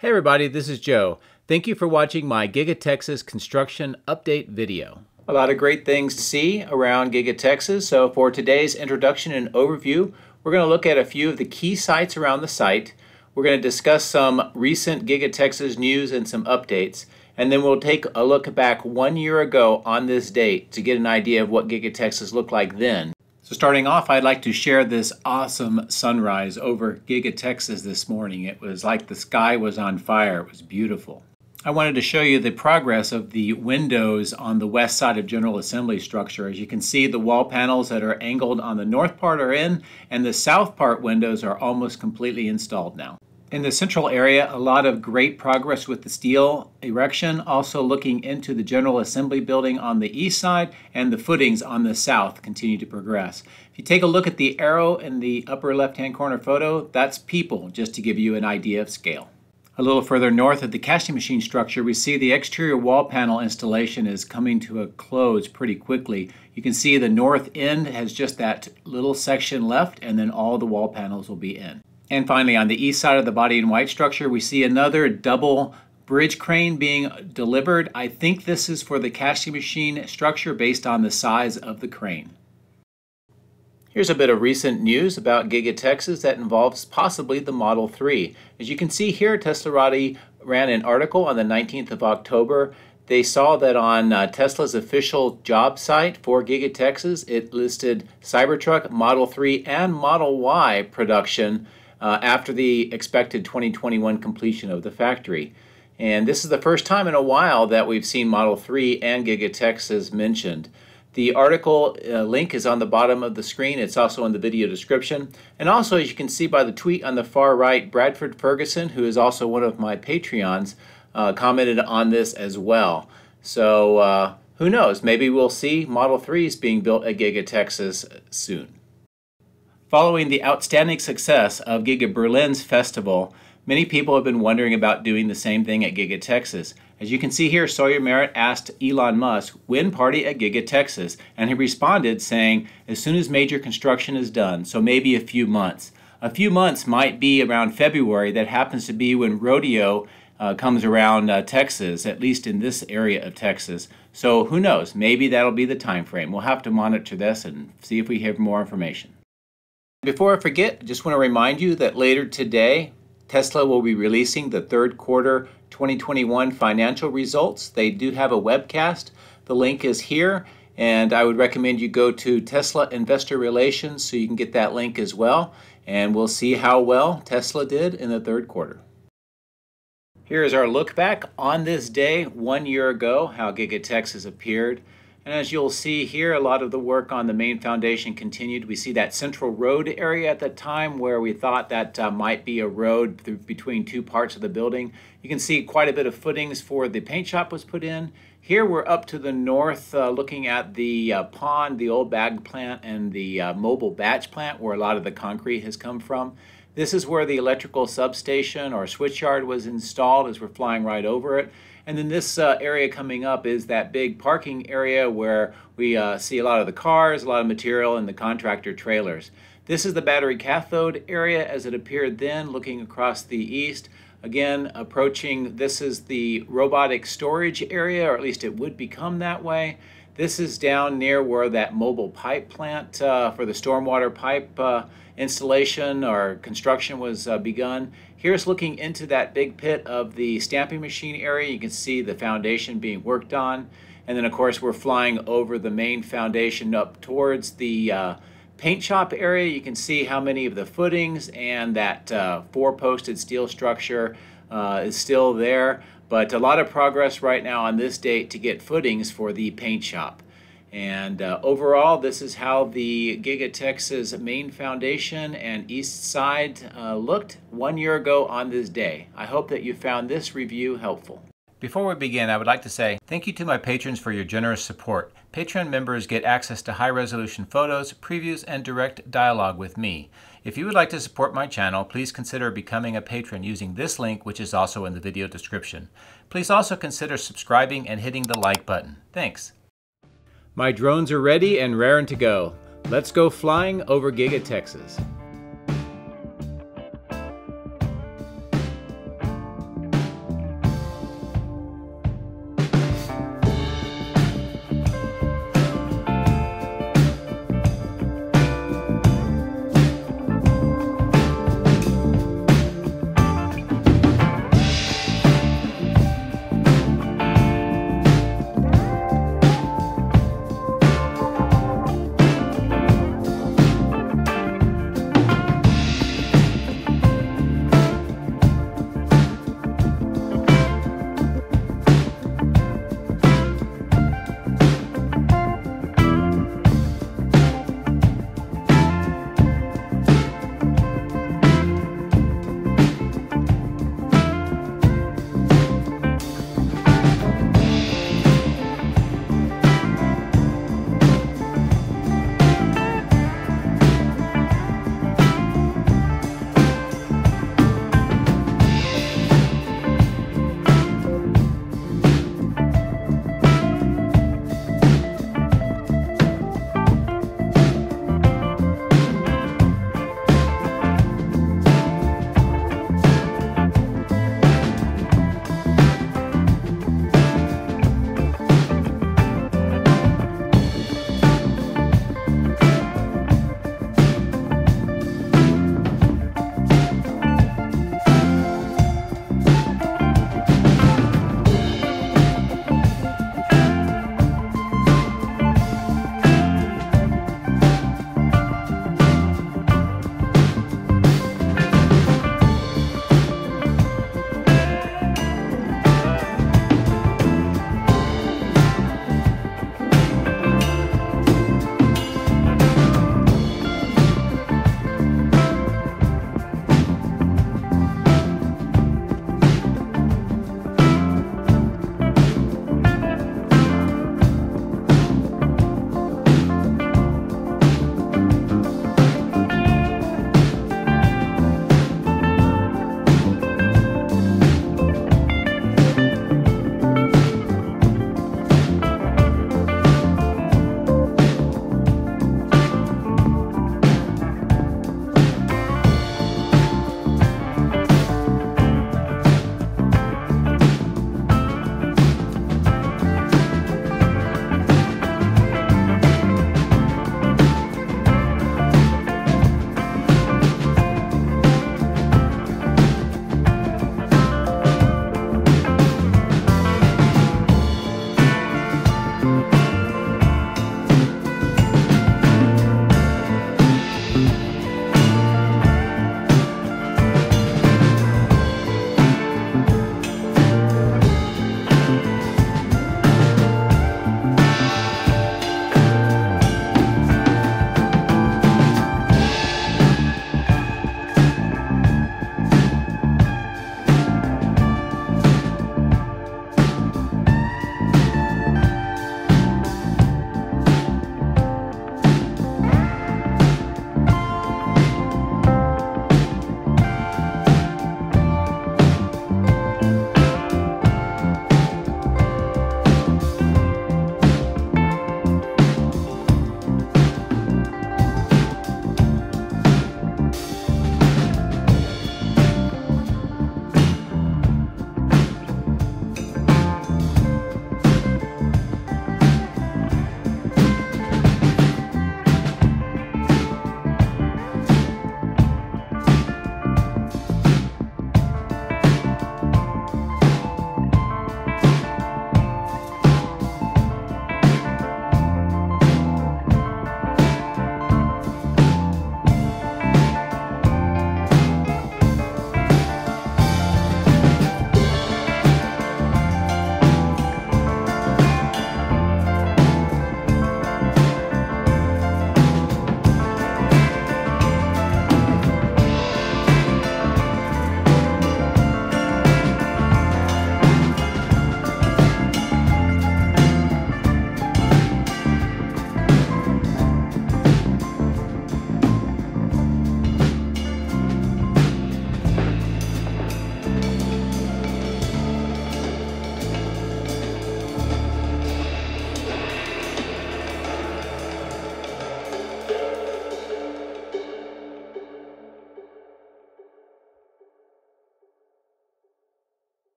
Hey everybody, this is Joe. Thank you for watching my Giga Texas construction update video. A lot of great things to see around Giga Texas, so for today's introduction and overview, we're going to look at a few of the key sites around the site. We're going to discuss some recent Giga Texas news and some updates, and then we'll take a look back 1 year ago on this date to get an idea of what Giga Texas looked like then. So starting off, I'd like to share this awesome sunrise over Giga Texas this morning. It was like the sky was on fire. It was beautiful. I wanted to show you the progress of the windows on the west side of General Assembly structure. As you can see, the wall panels that are angled on the north part are in, and the south part windows are almost completely installed now. In the central area, a lot of great progress with the steel erection, also looking into the General Assembly building on the east side, and the footings on the south continue to progress. If you take a look at the arrow in the upper left-hand corner photo, that's people, just to give you an idea of scale. A little further north of the casting machine structure, we see the exterior wall panel installation is coming to a close pretty quickly. You can see the north end has just that little section left, and then all the wall panels will be in. And finally, on the east side of the body in white structure, we see another double bridge crane being delivered. I think this is for the casting machine structure based on the size of the crane. Here's a bit of recent news about Giga Texas that involves possibly the Model 3. As you can see here, Teslarati ran an article on the 19th of October. They saw that on Tesla's official job site for Giga Texas, it listed Cybertruck, Model 3, and Model Y production after the expected 2021 completion of the factory. And this is the first time in a while that we've seen Model 3 and Giga Texas mentioned. The article link is on the bottom of the screen. It's also in the video description. And also, as you can see by the tweet on the far right, Bradford Ferguson, who is also one of my Patreons, commented on this as well. So who knows, maybe we'll see Model 3s being built at Giga Texas soon. Following the outstanding success of Giga Berlin's festival, many people have been wondering about doing the same thing at Giga Texas. As you can see here, Sawyer Merritt asked Elon Musk, when party at Giga Texas? And he responded saying, as soon as major construction is done, so maybe a few months. A few months might be around February. That happens to be when rodeo comes around Texas, at least in this area of Texas. So who knows, maybe that'll be the time frame. We'll have to monitor this and see if we have more information. Before I forget, I just want to remind you that later today, Tesla will be releasing the third quarter 2021 financial results. They do have a webcast. The link is here, and I would recommend you go to Tesla Investor Relations so you can get that link as well, and we'll see how well Tesla did in the third quarter. Here is our look back on this day 1 year ago, how Giga Texas appeared. And as you'll see here, a lot of the work on the main foundation continued. We see that central road area at the time where we thought that might be a road between two parts of the building. You can see quite a bit of footings for the paint shop was put in. Here we're up to the north looking at the pond, the old bag plant, and the mobile batch plant where a lot of the concrete has come from. This is where the electrical substation or switchyard was installed as we're flying right over it. And then this area coming up is that big parking area where we see a lot of the cars, a lot of material, and the contractor trailers. This is the battery cathode area as it appeared then, looking across the east. Again, approaching, this is the robotic storage area, or at least it would become that way. This is down near where that mobile pipe plant for the stormwater pipe installation or construction was begun. Here's looking into that big pit of the stamping machine area. You can see the foundation being worked on. And then of course we're flying over the main foundation up towards the paint shop area. You can see how many of the footings and that four-posted steel structure is still there. But a lot of progress right now on this date to get footings for the paint shop. And overall, this is how the Giga Texas main foundation and east side looked 1 year ago on this day. I hope that you found this review helpful. Before we begin, I would like to say thank you to my patrons for your generous support. Patreon members get access to high-resolution photos, previews, and direct dialogue with me. If you would like to support my channel, please consider becoming a patron using this link, which is also in the video description. Please also consider subscribing and hitting the like button. Thanks. My drones are ready and raring to go. Let's go flying over Giga Texas.